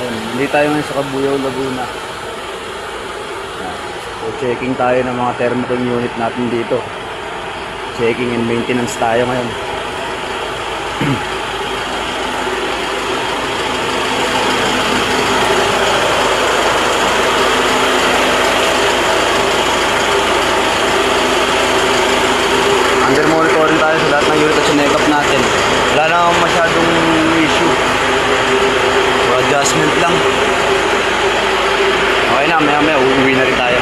Ayun, hindi tayo ngayon sa Cabuyao, Laguna. So checking tayo ng mga thermocooling unit natin dito. Checking and maintenance tayo ngayon. Under monitoring tayo sa lahat ng unit at sinek up natin. Wala na akong masyadong issue. So adjustment lang. Okay na, maya uuwi na rin tayo.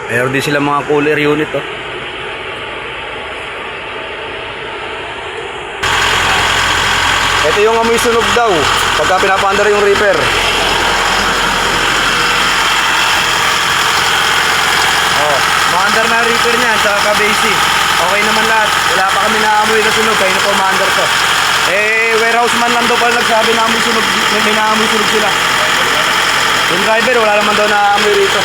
Meron din sila mga cooler unit, oh. Ito yung amoy sunog daw pagka pinapandar yung reaper. Oh, maandar na reaper niya sa kabasi. Okay naman lahat. Wala pa kami naamoy na sunog, kaya na po maandar to. Warehouse man lang daw pala nagsabi na amoy sunog, may naamoy sunog sila. Yung driver, wala naman daw na amoy rito.